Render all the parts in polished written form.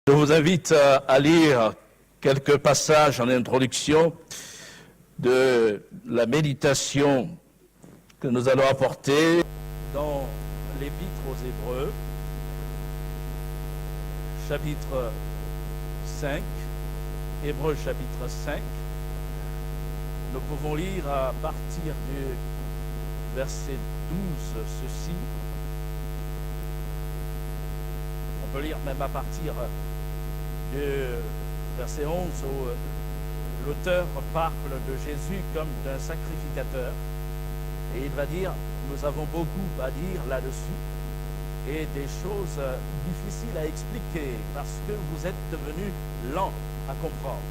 Je vous invite à lire quelques passages en introduction de la méditation que nous allons apporter dans l'Épître aux Hébreux, chapitre 5, Hébreux chapitre 5. Nous pouvons lire à partir du verset 12 ceci. On peut lire même à partir du verset 11 où l'auteur parle de Jésus comme d'un sacrificateur. Et il va dire, nous avons beaucoup à dire là-dessus et des choses difficiles à expliquer parce que vous êtes devenus lents à comprendre.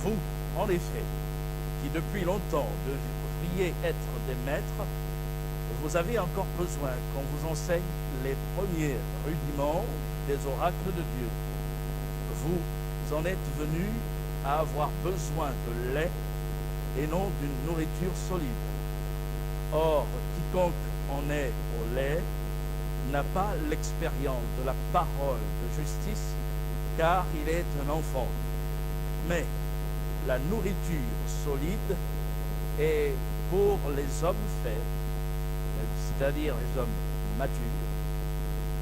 Vous, en effet, qui depuis longtemps devriez être des maîtres, vous avez encore besoin qu'on vous enseigne les premiers rudiments des oracles de Dieu. Vous en êtes venus à avoir besoin de lait et non d'une nourriture solide. Or, quiconque en est au lait n'a pas l'expérience de la parole de justice, car il est un enfant. Mais la nourriture solide est pour les hommes faits, c'est-à-dire les hommes matures,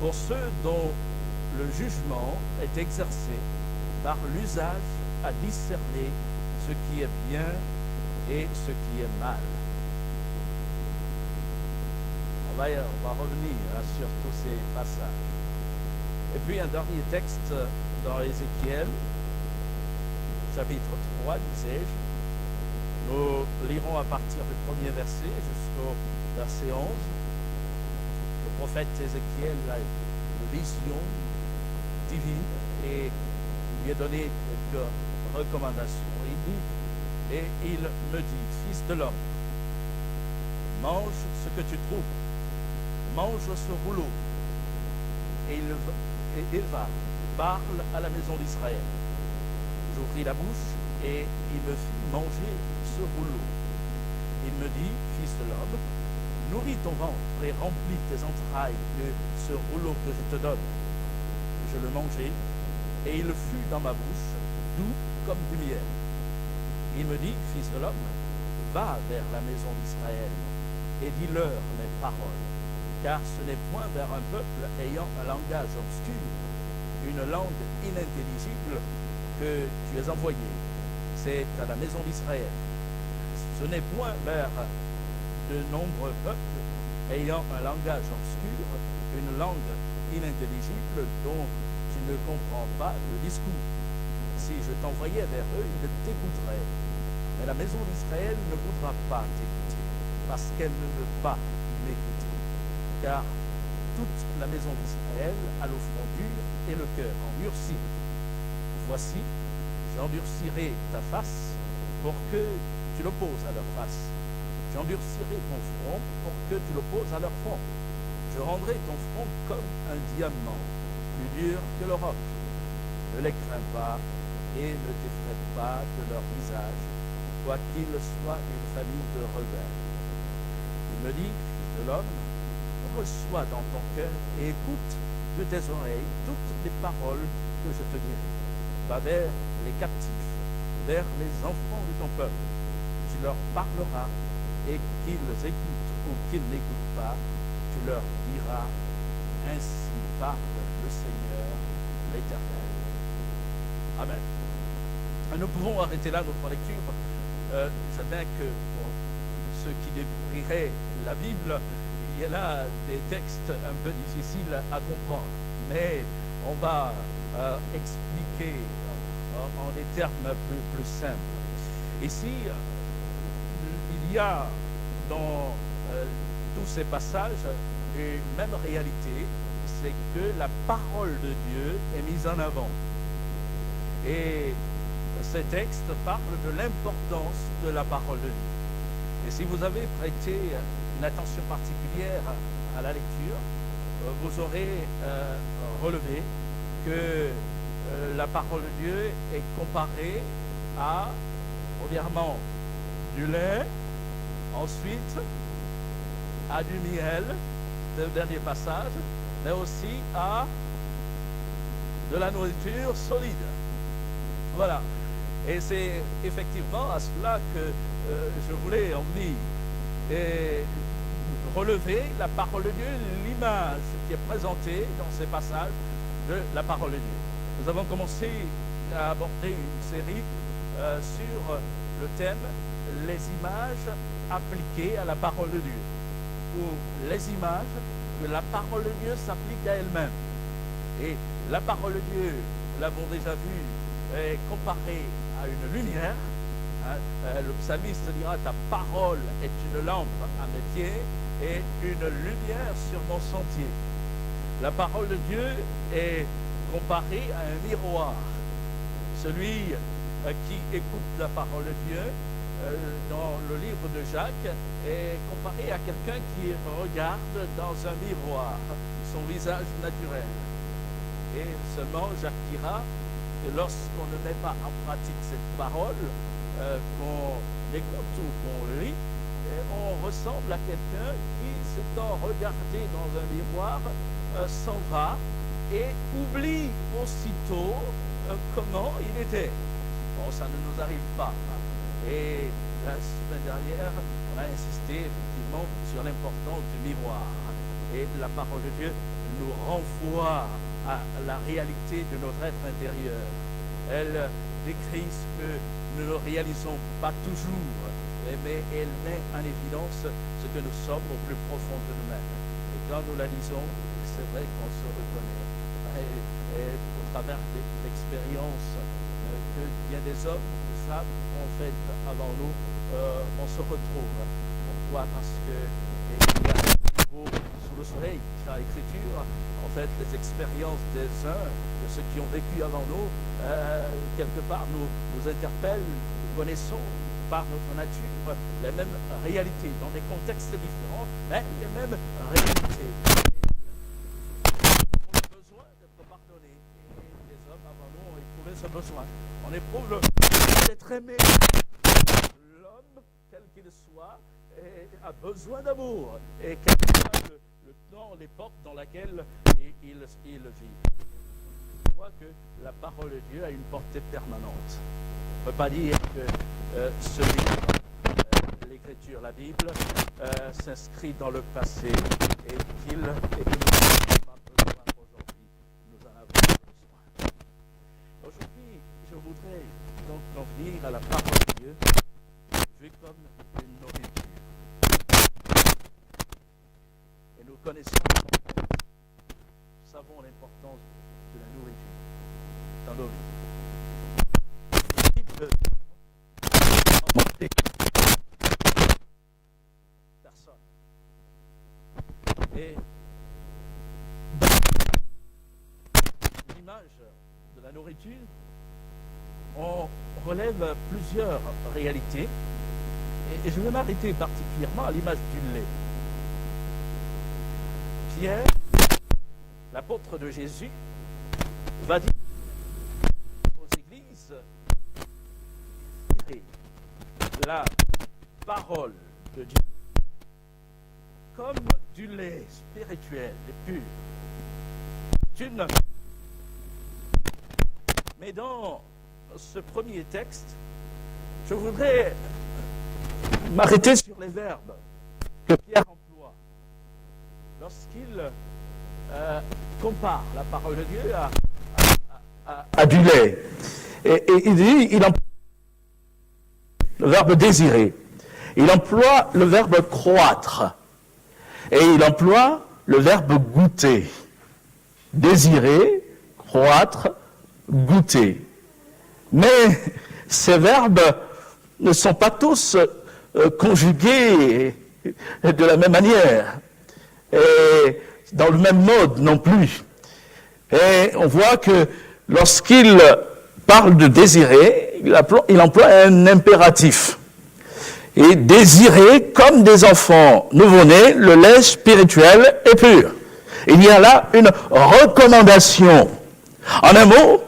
pour ceux dont le jugement est exercé par l'usage à discerner ce qui est bien et ce qui est mal. On va revenir sur tous ces passages. Et puis un dernier texte dans Ézéchiel, chapitre 3, disais-je. Nous lirons à partir du premier verset jusqu'au verset 11. Le prophète Ézéchiel a une vision divine et lui a donné quelques recommandations. Il dit, et il me dit, fils de l'homme, mange ce que tu trouves, mange ce rouleau. Et Eva parle à la maison d'Israël. J'ouvris la bouche et il me fit manger ce rouleau. Il me dit, fils de l'homme, nourris ton ventre et remplis tes entrailles de ce rouleau que je te donne. Je le mangeai, et il fut dans ma bouche, doux comme du miel. Il me dit, fils de l'homme, va vers la maison d'Israël et dis-leur mes paroles, car ce n'est point vers un peuple ayant un langage obscur, une langue inintelligible que tu es envoyé. C'est à la maison d'Israël. Ce n'est point vers de nombreux peuples ayant un langage obscur, une langue inintelligible dont tu ne comprends pas le discours. Si je t'envoyais vers eux, ils t'écouteraient. Mais la maison d'Israël ne voudra pas t'écouter, parce qu'elle ne veut pas m'écouter. Car toute la maison d'Israël a le front dur et le cœur endurci. Voici, j'endurcirai ta face pour que tu l'opposes à leur face. J'endurcirai ton front pour que tu l'opposes à leur front. Je rendrai ton front comme un diamant, plus dur que le roc. Ne les crains pas et ne t'effraie pas de leur visage, quoiqu'ils soient une famille de rebelles. Il me dit, fils de l'homme, reçois dans ton cœur et écoute de tes oreilles toutes les paroles que je te dirai. Va vers les captifs, vers les enfants de ton peuple. Tu leur parleras, et qu'ils écoutent ou qu'ils n'écoutent pas, tu leur diras, ainsi parle le Seigneur, l'Éternel. Amen. Nous pouvons arrêter là notre lecture. Je sais bien que pour ceux qui découvriraient la Bible, il y a là des textes un peu difficiles à comprendre. Mais on va expliquer en des termes plus simples. Ici, il y a dans tous ces passages une même réalité, c'est que la parole de Dieu est mise en avant. Et ces textes parlent de l'importance de la parole de Dieu. Et si vous avez prêté une attention particulière à la lecture, vous aurez relevé que la parole de Dieu est comparée à, premièrement, du lait, ensuite à du miel, le dernier passage, mais aussi à de la nourriture solide. Voilà. Et c'est effectivement à cela que je voulais en venir. Et relever la parole de Dieu, l'image qui est présentée dans ces passages de la parole de Dieu. Nous avons commencé à aborder une série sur le thème « Les images appliquées à la parole de Dieu » ou « Les images que la parole de Dieu s'applique à elle-même ». Et la parole de Dieu, nous l'avons déjà vu, est comparée à une lumière. Le psalmiste dira « Ta parole est une lampe à mes pieds et une lumière sur mon sentier ». La parole de Dieu est comparée à un miroir. Celui qui écoute la parole de Dieu dans le livre de Jacques est comparé à quelqu'un qui regarde dans un miroir son visage naturel. Et seulement Jacques dira que lorsqu'on ne met pas en pratique cette parole, qu'on écoute ou qu'on lit, on ressemble à quelqu'un qui, s'étant regardé dans un miroir, s'en va et oublie aussitôt comment il était. Bon, ça ne nous arrive pas. Et la semaine dernière, on a insisté effectivement sur l'importance du miroir. Et la parole de Dieu nous renvoie à la réalité de notre être intérieur. Elle décrit ce que nous ne réalisons pas toujours, mais elle met en évidence ce que nous sommes au plus profond de nous-mêmes. Et quand nous la lisons, c'est vrai qu'on se reconnaît. Et au travers de l'expérience que bien des hommes de ça ont fait avant nous, on se retrouve. Pourquoi? Parce que il y a sous le soleil, dans l'Écriture, en fait, les expériences des uns, de ceux qui ont vécu avant nous, quelque part nous interpellent, nous connaissons par notre nature les mêmes réalités, dans des contextes différents, mais les mêmes réalités. On a besoin d'être pardonné. Et les hommes avant nous ont éprouvé ce besoin. On éprouve le besoin d'être aimé. L'homme, quel qu'il soit, a besoin d'amour. Et quel que soit le temps, l'époque dans laquelle il vit. Je crois que la parole de Dieu a une portée permanente. On ne peut pas dire que ce livre, l'Écriture, la Bible, s'inscrit dans le passé et que nous n'avons pas besoin aujourd'hui. Nous en avons besoin. Aujourd'hui, je voudrais donc en venir à la parole de Dieu, vue comme une nourriture. Et nous connaissons, nous savons l'importance de la nourriture dans nos vies. Personne. Et dans l'image de la nourriture, on relève plusieurs réalités. Et je vais m'arrêter particulièrement à l'image du lait. Pierre, l'apôtre de Jésus, va dire aux églises la parole de Dieu comme du lait spirituel et pur. Mais dans ce premier texte, je voudrais m'arrêter sur les verbes que Pierre emploie lorsqu'il compare la parole de Dieu à du lait. Et il dit, il emploie le verbe désirer, il emploie le verbe croître, et il emploie le verbe goûter. Désirer, croître, goûter. Mais ces verbes ne sont pas tous conjugués de la même manière, et dans le même mode non plus. Et on voit que lorsqu'il parle de désirer, il emploie un impératif. Et désirer comme des enfants nouveau-nés le lait spirituel et pur. Il y a là une recommandation. En un mot,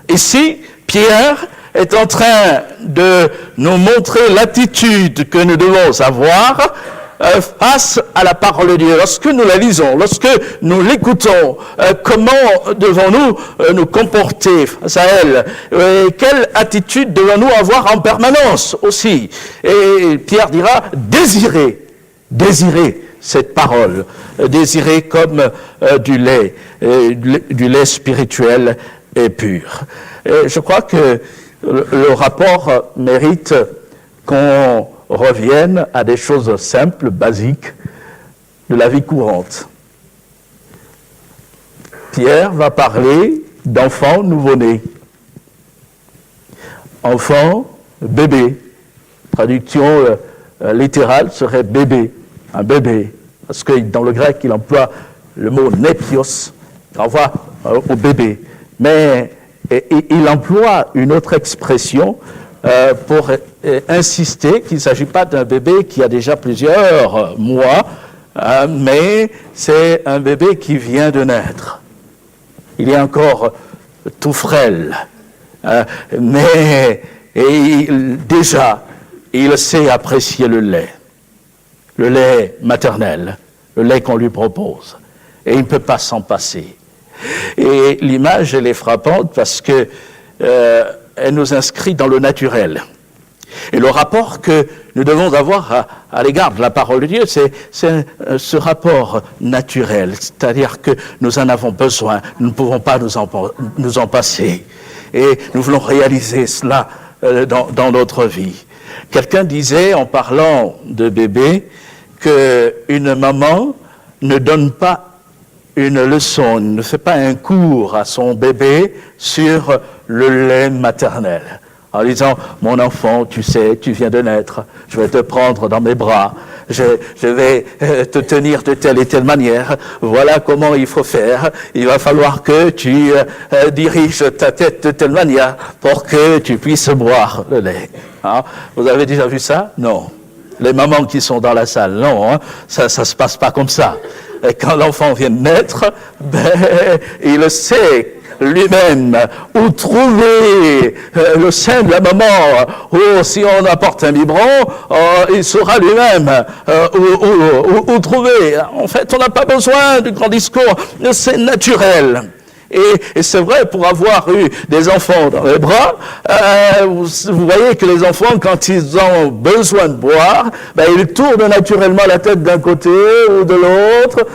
ici, Pierre est en train de nous montrer l'attitude que nous devons avoir face à la parole de Dieu, lorsque nous la lisons, lorsque nous l'écoutons, comment devons-nous nous comporter face à elle? Quelle attitude devons-nous avoir en permanence aussi? Et Pierre dira, désirez cette parole, désirez comme du lait spirituel et pur. Et je crois que le rapport mérite qu'on revienne à des choses simples, basiques, de la vie courante. Pierre va parler d'enfants nouveau-nés. Enfant, bébé. Traduction littérale serait bébé, un bébé. Parce que dans le grec, il emploie le mot népios, qui renvoie au bébé. Mais il emploie une autre expression pour insister qu'il ne s'agit pas d'un bébé qui a déjà plusieurs mois, mais c'est un bébé qui vient de naître. Il est encore tout frêle, mais déjà, il sait apprécier le lait maternel, le lait qu'on lui propose, et il ne peut pas s'en passer. Et l'image, elle est frappante parce que elle nous inscrit dans le naturel. Et le rapport que nous devons avoir à l'égard de la parole de Dieu, c'est ce rapport naturel, c'est-à-dire que nous en avons besoin, nous ne pouvons pas nous en passer. Et nous voulons réaliser cela dans notre vie. Quelqu'un disait, en parlant de bébé, qu'une maman ne donne pas une leçon, ne fait pas un cours à son bébé sur le lait maternel. En disant, mon enfant, tu sais, tu viens de naître, je vais te prendre dans mes bras, je vais te tenir de telle et telle manière, voilà comment il faut faire, il va falloir que tu diriges ta tête de telle manière pour que tu puisses boire le lait. Hein? Vous avez déjà vu ça? Non. Les mamans qui sont dans la salle, non, hein? Ça se passe pas comme ça. Et quand l'enfant vient de naître, il sait lui-même où trouver le sein de la maman, ou si on apporte un biberon, il saura lui-même où trouver. En fait, on n'a pas besoin du grand discours, c'est naturel. Et c'est vrai, pour avoir eu des enfants dans les bras, vous voyez que les enfants, quand ils ont besoin de boire, ils tournent naturellement la tête d'un côté ou de l'autre,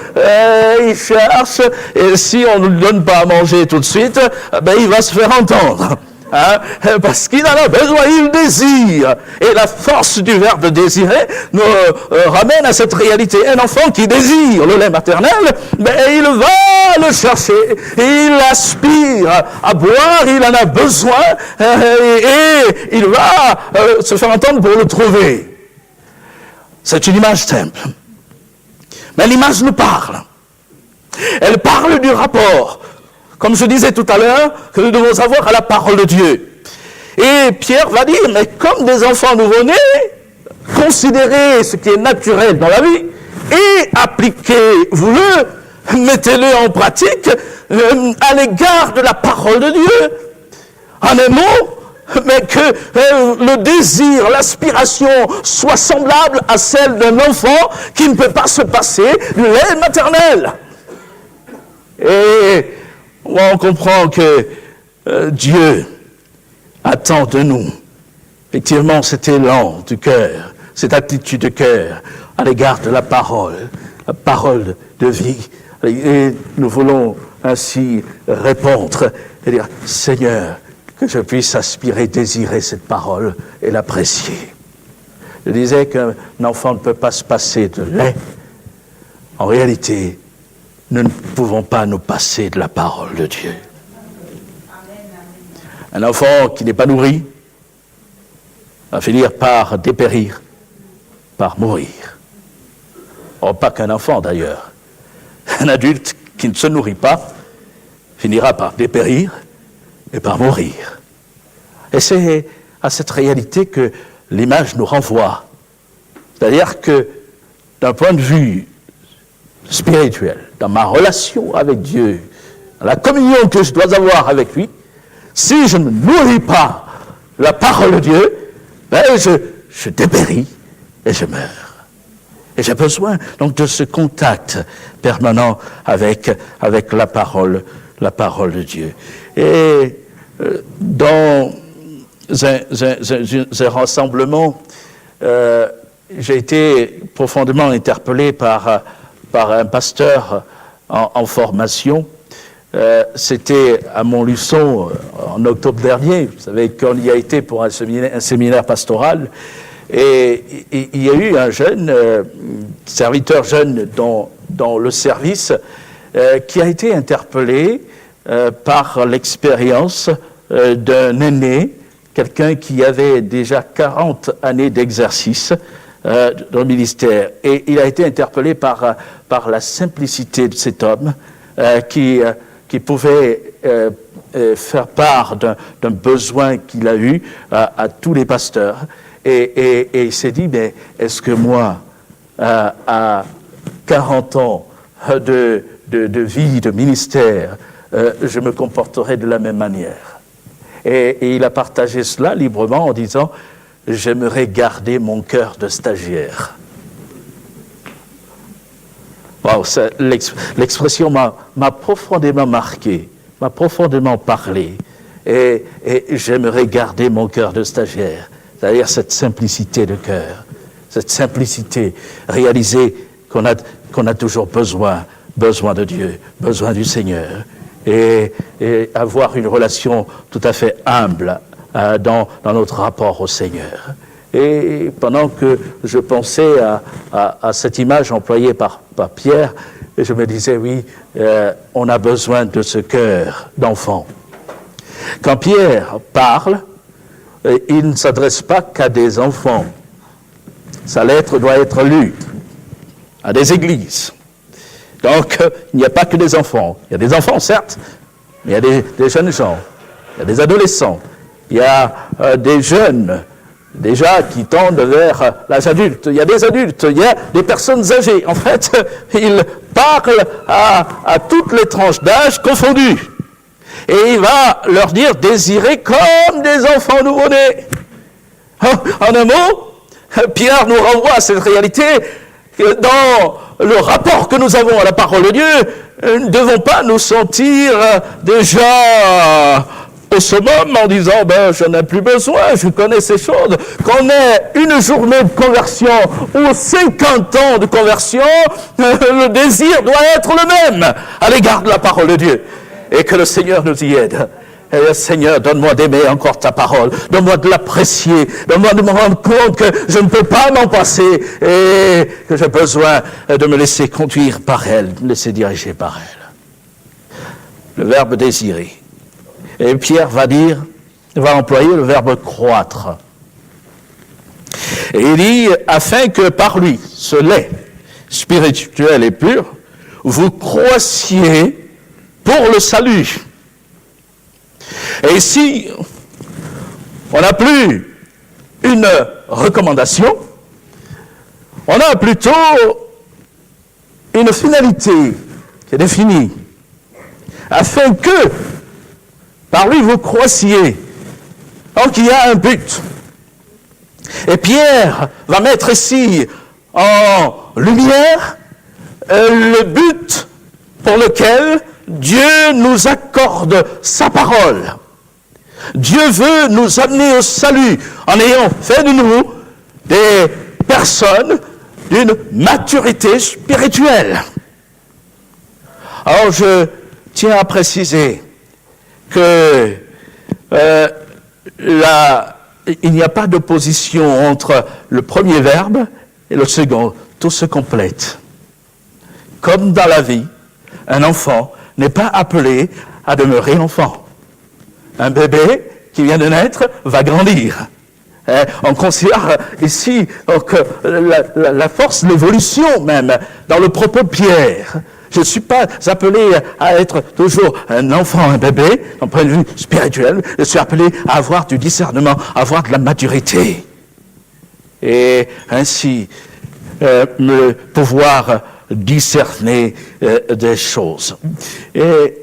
ils cherchent, et si on ne lui donne pas à manger tout de suite, il va se faire entendre. Hein, parce qu'il en a besoin, il désire. Et la force du verbe désirer nous ramène à cette réalité. Un enfant qui désire le lait maternel, il va le chercher, il aspire à boire, il en a besoin, et il va se faire entendre pour le trouver. C'est une image simple. Mais l'image nous parle. Elle parle du rapport, comme je disais tout à l'heure, que nous devons avoir à la parole de Dieu. Et Pierre va dire, mais comme des enfants nouveau-nés, considérez ce qui est naturel dans la vie et appliquez-vous-le, mettez-le en pratique à l'égard de la parole de Dieu. En un mot, mais que le désir, l'aspiration soit semblable à celle d'un enfant qui ne peut pas se passer du lait maternel. Et on comprend que Dieu attend de nous, effectivement, cet élan du cœur, cette attitude de cœur à l'égard de la parole de vie. Et nous voulons ainsi répondre et dire, Seigneur, que je puisse aspirer, désirer cette parole et l'apprécier. Je disais qu'un enfant ne peut pas se passer de lait. En réalité, nous ne pouvons pas nous passer de la parole de Dieu. Un enfant qui n'est pas nourri va finir par dépérir, par mourir. Oh, pas qu'un enfant d'ailleurs. Un adulte qui ne se nourrit pas finira par dépérir et par mourir. Et c'est à cette réalité que l'image nous renvoie. C'est-à-dire que d'un point de vue spirituel, dans ma relation avec Dieu, dans la communion que je dois avoir avec lui, si je ne nourris pas la parole de Dieu, je dépéris et je meurs. Et j'ai besoin donc de ce contact permanent avec la parole de Dieu. Et dans un rassemblement, j'ai été profondément interpellé par un pasteur en formation. C'était à Montluçon en octobre dernier. Vous savez qu'on y a été pour un séminaire pastoral. Et il y a eu un jeune, serviteur jeune dans le service, qui a été interpellé par l'expérience d'un aîné, quelqu'un qui avait déjà 40 années d'exercice dans le ministère. Et il a été interpellé par la simplicité de cet homme qui pouvait faire part d'un besoin qu'il a eu à tous les pasteurs. Et il s'est dit, mais est-ce que moi, à 40 ans de vie, de ministère, je me comporterai de la même manière? Et il a partagé cela librement en disant, j'aimerais garder mon cœur de stagiaire. Wow, l'expression m'a profondément marqué, m'a profondément parlé. Et j'aimerais garder mon cœur de stagiaire. C'est-à-dire cette simplicité de cœur, cette simplicité, réaliser qu'on a toujours besoin de Dieu, besoin du Seigneur, et avoir une relation tout à fait humble dans notre rapport au Seigneur. Et pendant que je pensais à cette image employée par Pierre, je me disais, oui, on a besoin de ce cœur d'enfant. Quand Pierre parle, il ne s'adresse pas qu'à des enfants. Sa lettre doit être lue à des églises. Donc, il n'y a pas que des enfants. Il y a des enfants, certes, mais il y a des jeunes gens, il y a des adolescents, il y a des jeunes, déjà, qui tendent vers l'âge adulte. Il y a des adultes, il y a des personnes âgées. En fait, il parle à toutes les tranches d'âge confondues. Et il va leur dire, désirez comme des enfants nouveau-nés. En un mot, Pierre nous renvoie à cette réalité que dans le rapport que nous avons à la parole de Dieu, nous ne devons pas nous sentir déjà au summum en disant, je n'ai plus besoin, je connais ces choses. Qu'on ait une journée de conversion ou 50 ans de conversion, le désir doit être le même à l'égard de la parole de Dieu. Et que le Seigneur nous y aide. Et Seigneur, donne-moi d'aimer encore ta parole, donne-moi de l'apprécier, donne-moi de me rendre compte que je ne peux pas m'en passer et que j'ai besoin de me laisser conduire par elle, de me laisser diriger par elle. Le verbe désirer. Et Pierre va employer le verbe croître. Et il dit, afin que par lui, ce lait spirituel et pur, vous croissiez pour le salut. Et ici, on n'a plus une recommandation, on a plutôt une finalité qui est définie, afin que par lui vous croissiez. Donc il y a un but. Et Pierre va mettre ici en lumière le but pour lequel Dieu nous accorde sa parole. Dieu veut nous amener au salut en ayant fait de nous des personnes d'une maturité spirituelle. Alors je tiens à préciser que il n'y a pas d'opposition entre le premier verbe et le second. Tout se complète. Comme dans la vie, un enfant n'est pas appelé à demeurer enfant. Un bébé qui vient de naître va grandir. On considère ici la force, l'évolution même, dans le propos de Pierre. Je ne suis pas appelé à être toujours un enfant, un bébé, d'un point de vue spirituel. Je suis appelé à avoir du discernement, à avoir de la maturité. Et ainsi, pouvoir discerner des choses. Et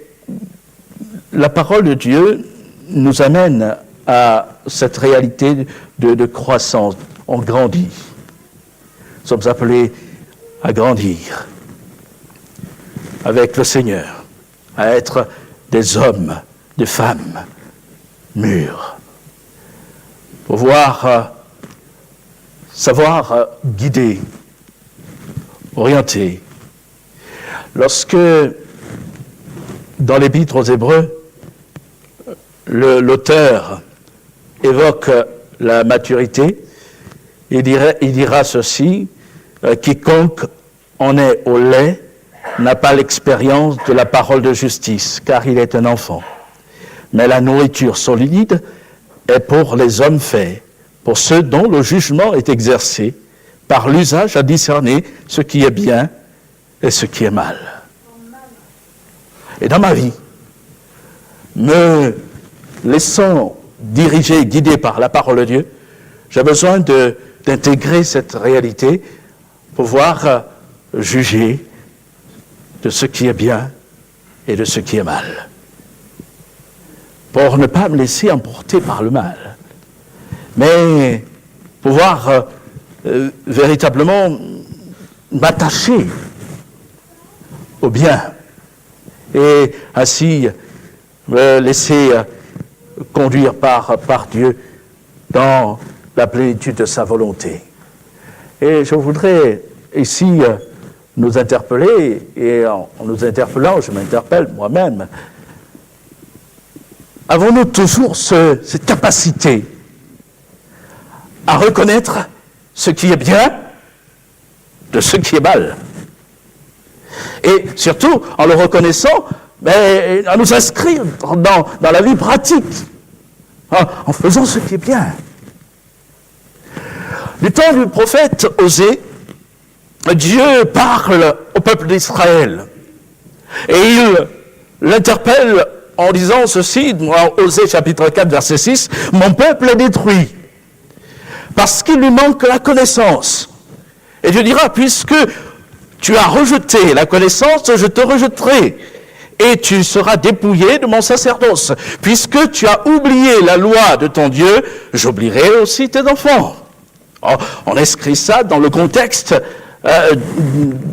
la parole de Dieu nous amène à cette réalité de croissance. On grandit. Nous sommes appelés à grandir avec le Seigneur, à être des hommes, des femmes mûrs, pouvoir savoir guider, orienter. Lorsque, dans l'Épître aux Hébreux, l'auteur évoque la maturité, il dira ceci, quiconque en est au lait n'a pas l'expérience de la parole de justice, car il est un enfant. Mais la nourriture solide est pour les hommes faits, pour ceux dont le jugement est exercé par l'usage à discerner ce qui est bien et ce qui est mal. Et dans ma vie, me laissant diriger et guider par la parole de Dieu, j'ai besoin d'intégrer cette réalité, pouvoir juger de ce qui est bien et de ce qui est mal, pour ne pas me laisser emporter par le mal, mais pouvoir véritablement m'attacher au bien et ainsi me laisser conduire par Dieu dans la plénitude de sa volonté. Et je voudrais ici nous interpeller, et en nous interpellant, je m'interpelle moi-même. Avons-nous toujours cette capacité à reconnaître ce qui est bien de ce qui est mal? Et surtout, en le reconnaissant, à nous inscrire dans la vie pratique, en faisant ce qui est bien. Du temps du prophète Osée, Dieu parle au peuple d'Israël. Et il l'interpelle en disant ceci, dans Osée chapitre 4, verset 6, « Mon peuple est détruit, parce qu'il lui manque la connaissance. » Et Dieu dira, « Puisque tu as rejeté la connaissance, je te rejetterai, et tu seras dépouillé de mon sacerdoce. Puisque tu as oublié la loi de ton Dieu, j'oublierai aussi tes enfants. » On inscrit ça dans le contexte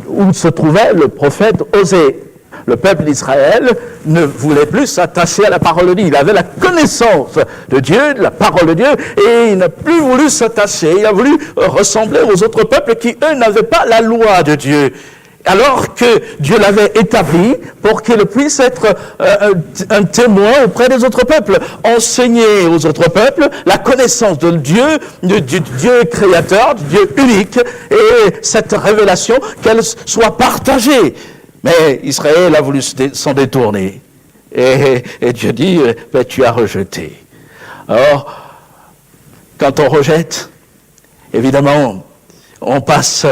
où se trouvait le prophète Osée. Le peuple d'Israël ne voulait plus s'attacher à la parole de Dieu. Il avait la connaissance de Dieu, de la parole de Dieu, et il n'a plus voulu s'attacher. Il a voulu ressembler aux autres peuples qui, eux, n'avaient pas la loi de Dieu. Alors que Dieu l'avait établi pour qu'il puisse être un témoin auprès des autres peuples, enseigner aux autres peuples la connaissance de Dieu, du Dieu créateur, du Dieu unique, et cette révélation, qu'elle soit partagée. Mais Israël a voulu s'en détourner. Et Dieu dit, tu as rejeté. Alors, quand on rejette, évidemment, on passe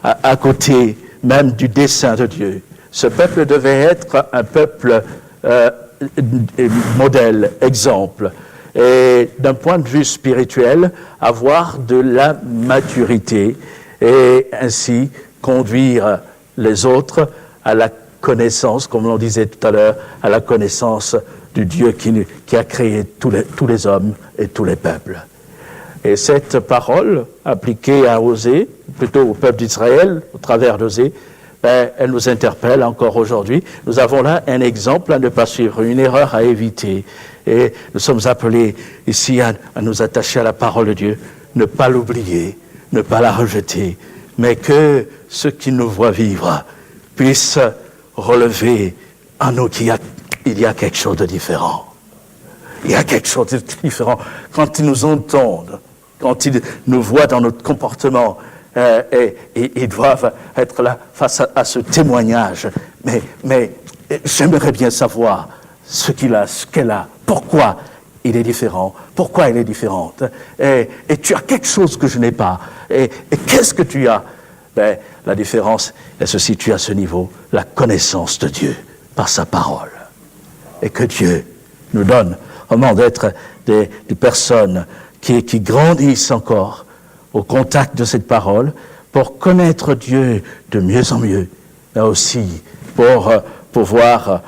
à côté même du dessein de Dieu. Ce peuple devait être un peuple modèle, exemple, et d'un point de vue spirituel, avoir de la maturité et ainsi conduire les autres à la connaissance, comme l'on disait tout à l'heure, à la connaissance du Dieu qui a créé tous les hommes et tous les peuples. Et cette parole, appliquée à Osée, plutôt au peuple d'Israël, au travers d'Osée, elle nous interpelle encore aujourd'hui. Nous avons là un exemple à ne pas suivre, une erreur à éviter. Et nous sommes appelés ici à nous attacher à la parole de Dieu, ne pas l'oublier, ne pas la rejeter, mais que ceux qui nous voient vivre puissent relever en nous qu'il y a quelque chose de différent. Il y a quelque chose de différent. Quand ils nous entendent, quand ils nous voient dans notre comportement, et ils doivent être là face à ce témoignage. Mais j'aimerais bien savoir ce qu'il a, ce qu'elle a, pourquoi il est différent, pourquoi elle est différente. Et tu as quelque chose que je n'ai pas. Et qu'est-ce que tu as? La différence, elle se situe à ce niveau, la connaissance de Dieu par sa parole. Et que Dieu nous donne vraiment d'être des personnes qui grandissent encore au contact de cette parole, pour connaître Dieu de mieux en mieux, mais aussi pour pouvoir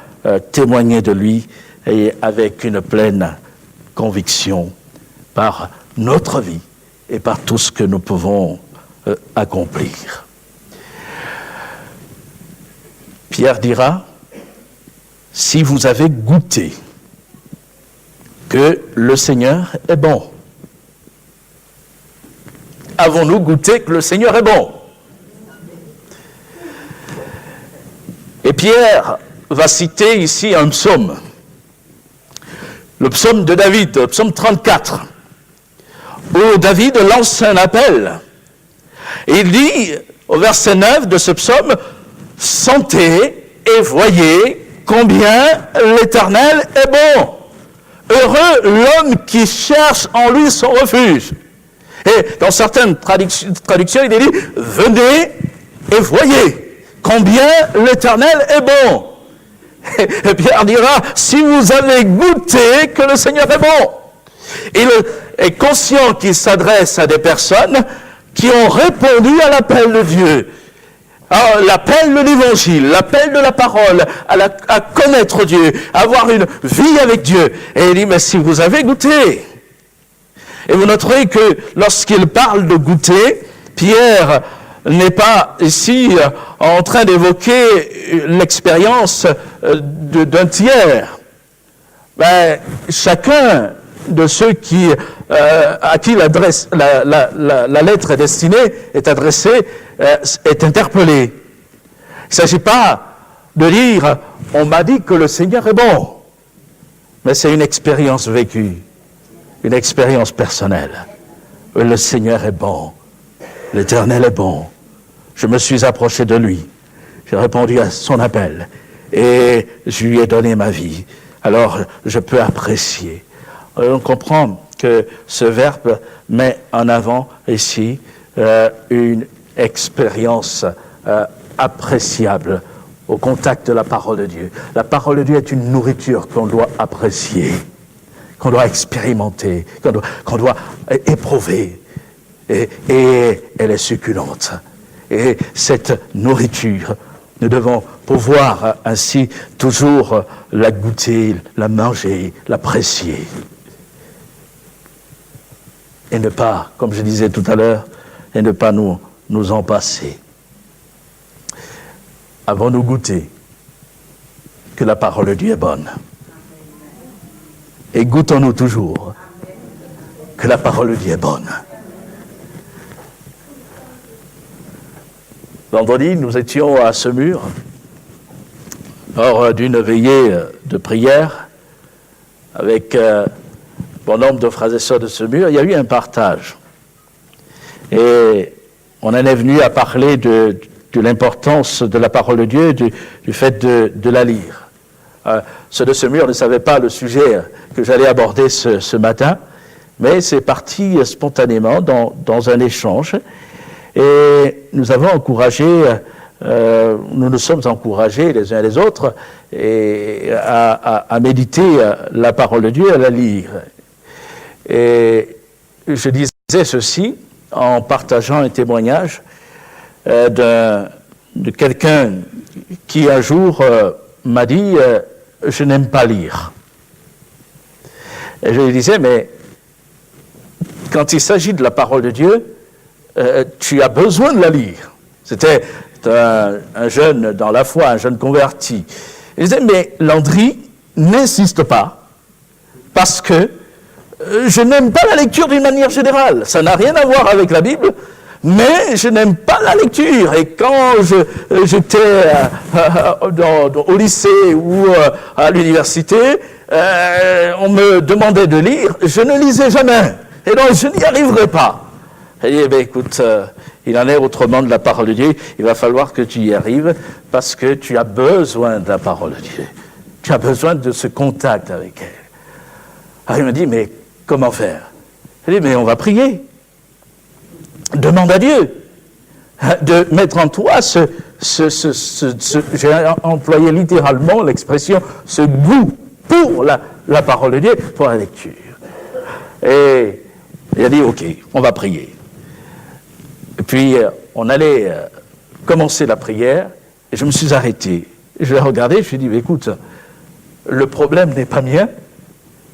témoigner de lui et avec une pleine conviction par notre vie et par tout ce que nous pouvons accomplir. Pierre dira, si vous avez goûté que le Seigneur est bon. Avons-nous goûté que le Seigneur est bon? Et Pierre va citer ici un psaume. Le psaume de David, le psaume 34, où David lance un appel. Et il dit, au verset 9 de ce psaume, « Sentez et voyez combien l'Éternel est bon. Heureux l'homme qui cherche en lui son refuge. » Et dans certaines traductions, il est dit, « Venez et voyez combien l'Éternel est bon. » Et Pierre dira, si vous avez goûté que le Seigneur est bon. Il est conscient qu'il s'adresse à des personnes qui ont répondu à l'appel de Dieu. Alors, l'appel de l'Évangile, l'appel de la parole, à connaître Dieu, à avoir une vie avec Dieu. Et il dit, mais si vous avez goûté. Et vous noterez que lorsqu'il parle de goûter, Pierre n'est pas ici en train d'évoquer l'expérience d'un tiers. Ben, chacun de ceux à qui la lettre est destinée, est adressée, est interpellé. Il ne s'agit pas de dire « on m'a dit que le Seigneur est bon », mais c'est une expérience vécue, une expérience personnelle. Le Seigneur est bon, l'Éternel est bon. Je me suis approché de lui, j'ai répondu à son appel et je lui ai donné ma vie. Alors je peux apprécier. On comprend que ce verbe met en avant ici une expérience appréciable au contact de la parole de Dieu. La parole de Dieu est une nourriture qu'on doit apprécier, qu'on doit expérimenter, qu'on doit éprouver. Et elle est succulente. Et cette nourriture, nous devons pouvoir ainsi toujours la goûter, la manger, l'apprécier. Et ne pas, comme je disais tout à l'heure, et ne pas nous en passer. Avons-nous goûté que la parole de Dieu est bonne? Et goûtons-nous toujours que la parole de Dieu est bonne? Vendredi, nous étions à Semur, lors d'une veillée de prière, avec bon nombre de frères et sœurs de Semur. Il y a eu un partage. Et on en est venu à parler de l'importance de la parole de Dieu, du fait de la lire. Ceux de Semur ne savaient pas le sujet que j'allais aborder ce matin, mais c'est parti spontanément dans un échange. Et nous avons encouragé, nous nous sommes encouragés les uns et les autres à méditer la parole de Dieu, à la lire. Et je disais ceci en partageant un témoignage de quelqu'un qui un jour m'a dit « je n'aime pas lire ». Et je lui disais « mais quand il s'agit de la parole de Dieu, tu as besoin de la lire ». C'était un jeune dans la foi, un jeune converti. Il disait, mais Landry, n'insiste pas, parce que je n'aime pas la lecture d'une manière générale. Ça n'a rien à voir avec la Bible, mais je n'aime pas la lecture. Et quand j'étais au lycée ou à l'université, on me demandait de lire, je ne lisais jamais. Et donc, je n'y arriverai pas. Elle dit, eh bien, écoute, il en est autrement de la parole de Dieu. Il va falloir que tu y arrives parce que tu as besoin de la parole de Dieu. Tu as besoin de ce contact avec elle. Alors, il me dit, mais comment faire? Elle dit, mais on va prier. Demande à Dieu de mettre en toi j'ai employé littéralement l'expression, ce goût pour la parole de Dieu, pour la lecture. Et il a dit, ok, on va prier. Et puis, on allait commencer la prière, et je me suis arrêté. Je l'ai regardé, je lui ai dit, écoute, le problème n'est pas mien,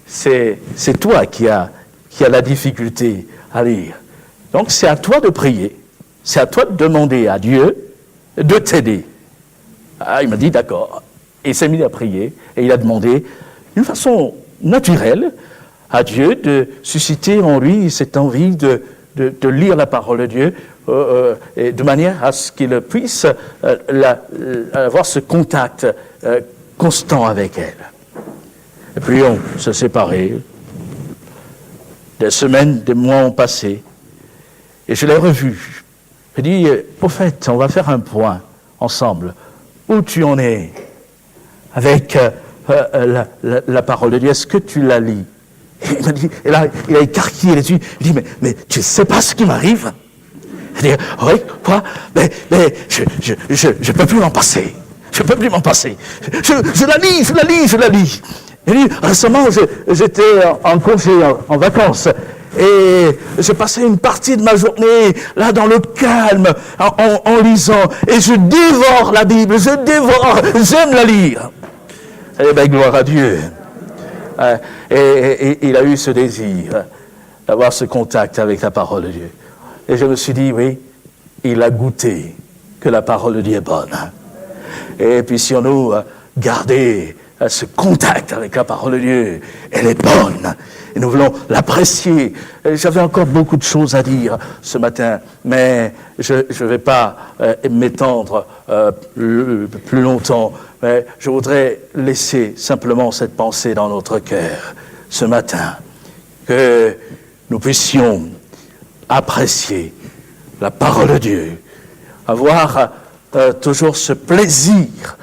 c'est toi qui as la difficulté à lire. Donc, c'est à toi de prier, c'est à toi de demander à Dieu de t'aider Ah, il m'a dit d'accord. Et il s'est mis à prier et il a demandé d'une façon naturelle à Dieu de susciter en lui cette envie de lire la parole de Dieu et de manière à ce qu'il puisse avoir ce contact constant avec elle. Et puis on s'est séparés. Des semaines, des mois ont passé et je l'ai revu. J'ai dit, au fait, on va faire un point ensemble. Où tu en es avec la parole de Dieu? Est-ce que tu la lis? Il m'a dit, et là, il a écarquillé les yeux. Il dit, mais tu ne sais pas ce qui m'arrive? Je dis, oui, quoi? Mais je peux plus m'en passer. Je peux plus m'en passer. Je la lis. Et lui, récemment, j'étais en congé, en vacances. Et j'ai passé une partie de ma journée là dans le calme, en lisant. Et je dévore la Bible, j'aime la lire. Eh bien, gloire à Dieu. Et il a eu ce désir d'avoir ce contact avec la parole de Dieu. Et je me suis dit, oui, il a goûté que la parole de Dieu est bonne. Et puis si on nous gardait ce contact avec la parole de Dieu, elle est bonne. Et nous voulons l'apprécier. J'avais encore beaucoup de choses à dire ce matin, mais je ne vais pas m'étendre plus longtemps. Mais je voudrais laisser simplement cette pensée dans notre cœur ce matin, que nous puissions apprécier la parole de Dieu, avoir toujours ce plaisir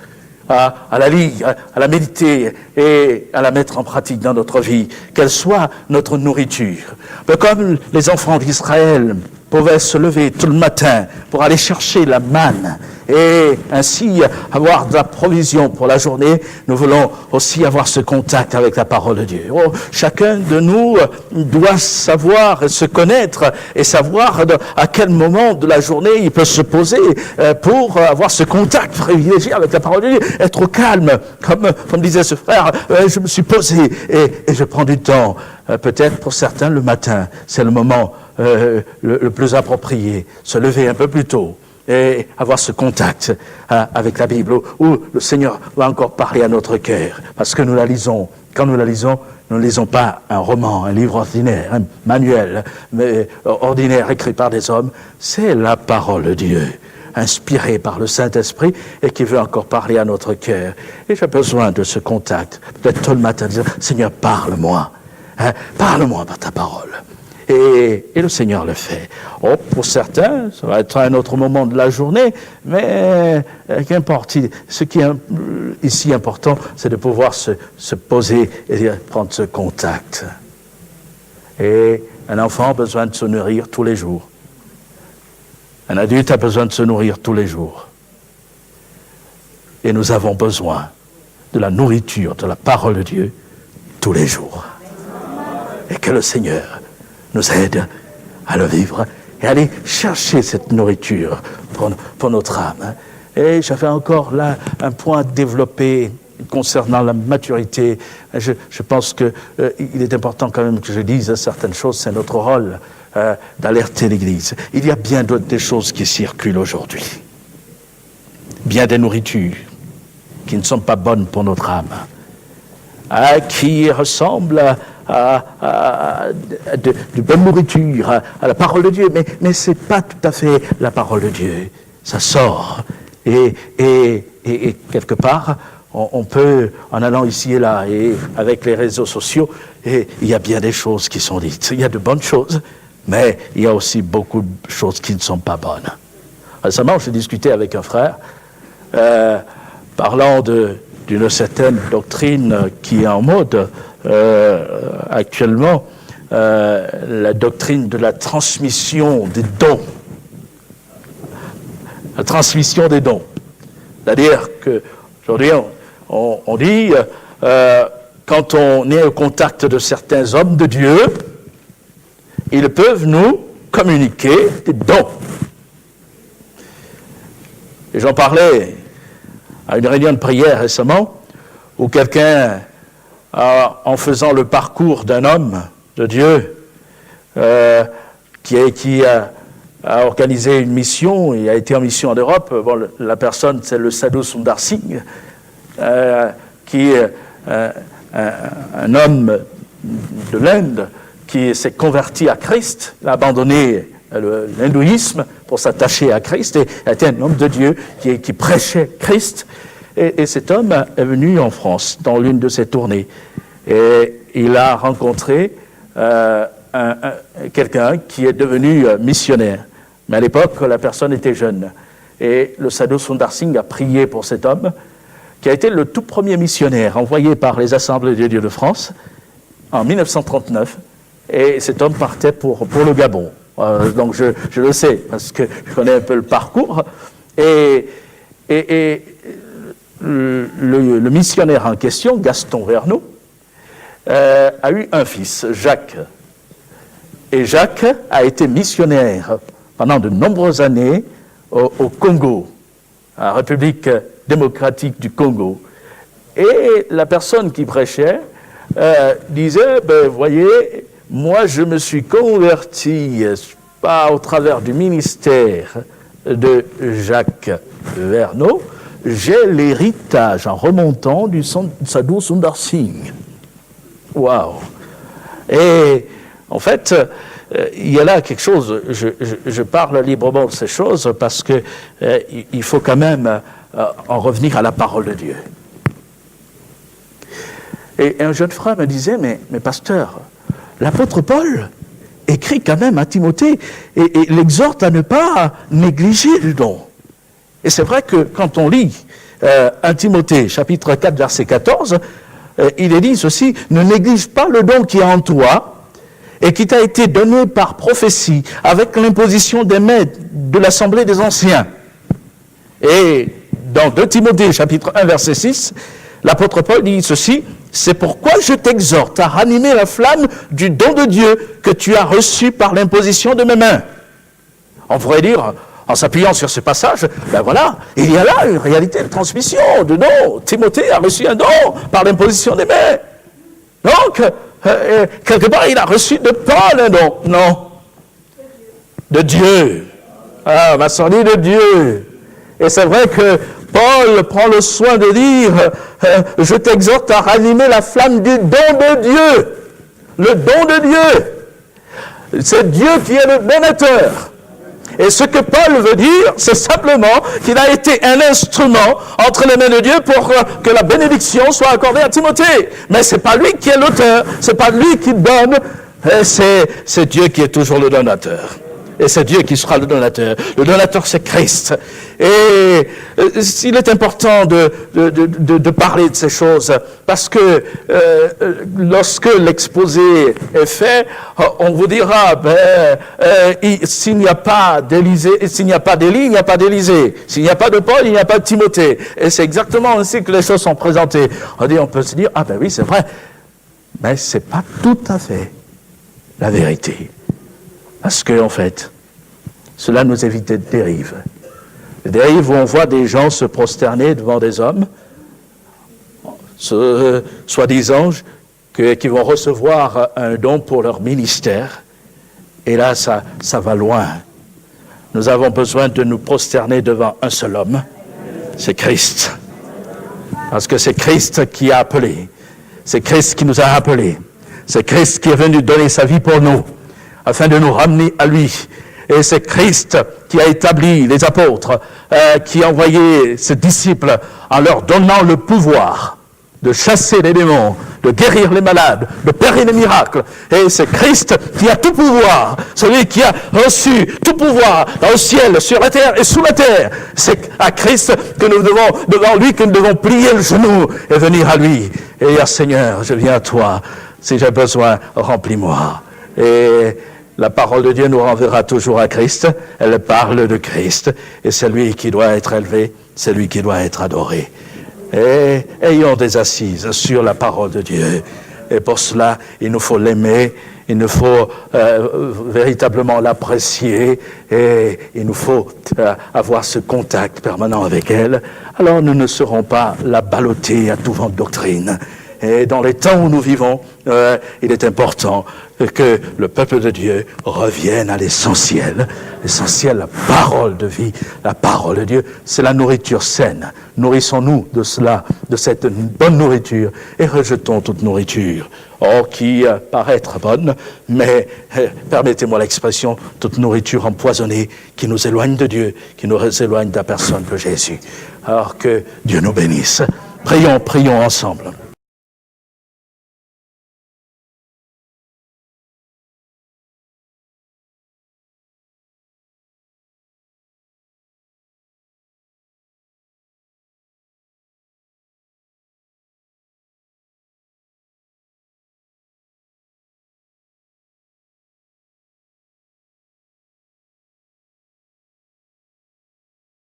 à la lire, à la méditer et à la mettre en pratique dans notre vie, qu'elle soit notre nourriture. Mais comme les enfants d'Israël pouvaient se lever tout le matin pour aller chercher la manne et ainsi avoir de la provision pour la journée, nous voulons aussi avoir ce contact avec la parole de Dieu. Oh, chacun de nous doit savoir se connaître et savoir à quel moment de la journée il peut se poser pour avoir ce contact privilégié avec la parole de Dieu, être au calme, comme disait ce frère, je me suis posé et je prends du temps. Peut-être pour certains le matin, c'est le moment le plus approprié, se lever un peu plus tôt et avoir ce contact avec la Bible où le Seigneur va encore parler à notre cœur, parce que nous la lisons. Quand nous la lisons, nous ne lisons pas un roman, un livre ordinaire, un manuel ordinaire écrit par des hommes, c'est la parole de Dieu, inspirée par le Saint-Esprit et qui veut encore parler à notre cœur. Et j'ai besoin de ce contact, peut-être tout le matin, dire, Seigneur, parle-moi, parle-moi par ta parole. Et le Seigneur le fait. Oh, pour certains, ça va être un autre moment de la journée, mais qu'importe. Ce qui est ici important, c'est de pouvoir se poser et prendre ce contact. Et un enfant a besoin de se nourrir tous les jours. Un adulte a besoin de se nourrir tous les jours. Et nous avons besoin de la nourriture, de la parole de Dieu, tous les jours. Et que le Seigneur nous aide à le vivre et à aller chercher cette nourriture pour notre âme. Et j'avais encore là un point à développer concernant la maturité. Je pense qu'il est important quand même que je dise certaines choses, c'est notre rôle d'alerter l'Église. Il y a bien d'autres des choses qui circulent aujourd'hui. Bien des nourritures qui ne sont pas bonnes pour notre âme, qui ressemblent de bonne nourriture, à la parole de Dieu, mais ce n'est pas tout à fait la parole de Dieu. Ça sort. Et quelque part, on peut, en allant ici et là, et avec les réseaux sociaux, et il y a bien des choses qui sont dites. Il y a de bonnes choses, mais il y a aussi beaucoup de choses qui ne sont pas bonnes. Récemment, j'ai discuté avec un frère, parlant d'une certaine doctrine qui est en mode actuellement, la doctrine de la transmission des dons. La transmission des dons. C'est-à-dire qu'aujourd'hui, on dit, quand on est au contact de certains hommes de Dieu, ils peuvent nous communiquer des dons. Et j'en parlais à une réunion de prière récemment, où quelqu'un, en faisant le parcours d'un homme de Dieu, qui a organisé une mission, il a été en mission en Europe. Bon, la personne, c'est le Sadhu Sundar Singh, qui est un homme de l'Inde qui s'est converti à Christ, il a abandonné l'hindouisme pour s'attacher à Christ, et a été un homme de Dieu qui prêchait Christ. Et cet homme est venu en France dans l'une de ses tournées. Et il a rencontré quelqu'un qui est devenu missionnaire. Mais à l'époque, la personne était jeune. Et le Sadhu Sundar Singh a prié pour cet homme, qui a été le tout premier missionnaire envoyé par les Assemblées de Dieu de France en 1939. Et cet homme partait pour le Gabon. Donc je le sais, parce que je connais un peu le parcours. Et le missionnaire en question, Gaston Vergnaud, a eu un fils, Jacques. Et Jacques a été missionnaire pendant de nombreuses années au Congo, à la République démocratique du Congo. Et la personne qui prêchait disait, voyez, moi je me suis converti pas au travers du ministère de Jacques Vergnaud, j'ai l'héritage en remontant du Sadhu Sundar Singh. Waouh! Et en fait, il y a là quelque chose, je parle librement de ces choses parce que il faut quand même en revenir à la parole de Dieu. Et un jeune frère me disait, mais pasteur, l'apôtre Paul écrit quand même à Timothée et l'exhorte à ne pas négliger le don. Et c'est vrai que quand on lit 1 Timothée, chapitre 4, verset 14, il est dit ceci, « Ne néglige pas le don qui est en toi et qui t'a été donné par prophétie avec l'imposition des maîtres de l'Assemblée des Anciens. » Et dans 2 Timothée, chapitre 1, verset 6, l'apôtre Paul dit ceci, « C'est pourquoi je t'exhorte à ranimer la flamme du don de Dieu que tu as reçu par l'imposition de mes mains. » On pourrait dire, en s'appuyant sur ce passage, ben voilà, il y a là une réalité de transmission, de don. Timothée a reçu un don par l'imposition des mains. Donc, quelque part, il a reçu de Paul un don. Non. De Dieu. Ah, ma soeur dit de Dieu. Et c'est vrai que Paul prend le soin de dire, je t'exhorte à ranimer la flamme du don de Dieu. Le don de Dieu. C'est Dieu qui est le donateur. Et ce que Paul veut dire, c'est simplement qu'il a été un instrument entre les mains de Dieu pour que la bénédiction soit accordée à Timothée. Mais c'est pas lui qui est l'auteur, c'est pas lui qui donne, c'est Dieu qui est toujours le donateur. Et c'est Dieu qui sera le donateur. Le donateur, c'est Christ. Et il est important de parler de ces choses, parce que lorsque l'exposé est fait, on vous dira, s'il n'y a pas d'Élysée, s'il n'y a pas d'Élie, il n'y a pas d'Élysée. S'il n'y a pas de Paul, il n'y a pas de Timothée. Et c'est exactement ainsi que les choses sont présentées. On peut se dire, oui, c'est vrai. Mais c'est pas tout à fait la vérité. Parce que, en fait, cela nous évite des dérives. Des dérives où on voit des gens se prosterner devant des hommes, soi-disant qui vont recevoir un don pour leur ministère. Et là, ça va loin. Nous avons besoin de nous prosterner devant un seul homme, c'est Christ. Parce que c'est Christ qui a appelé. C'est Christ qui nous a appelés. C'est Christ qui est venu donner sa vie pour nous, afin de nous ramener à lui. Et c'est Christ qui a établi les apôtres, qui a envoyé ses disciples en leur donnant le pouvoir de chasser les démons, de guérir les malades, de opérer les miracles. Et c'est Christ qui a tout pouvoir, celui qui a reçu tout pouvoir dans le ciel, sur la terre et sous la terre. C'est à Christ que nous devons, devant lui, que nous devons plier le genou et venir à lui. Et dire, Seigneur, je viens à toi. Si j'ai besoin, remplis-moi. Et la parole de Dieu nous renverra toujours à Christ. Elle parle de Christ. Et c'est lui qui doit être élevé, c'est lui qui doit être adoré. Et ayons des assises sur la parole de Dieu. Et pour cela, il nous faut l'aimer, il nous faut véritablement l'apprécier, et il nous faut avoir ce contact permanent avec elle. Alors nous ne serons pas la ballottée à tout vent de doctrine. et dans les temps où nous vivons, il est important que le peuple de Dieu revienne à l'essentiel. L'essentiel, la parole de vie, la parole de Dieu, c'est la nourriture saine. Nourrissons-nous de cela, de cette bonne nourriture, et rejetons toute nourriture, qui paraît être bonne, mais, permettez-moi l'expression, toute nourriture empoisonnée qui nous éloigne de Dieu, qui nous éloigne de la personne de Jésus. Alors que Dieu nous bénisse. Prions ensemble.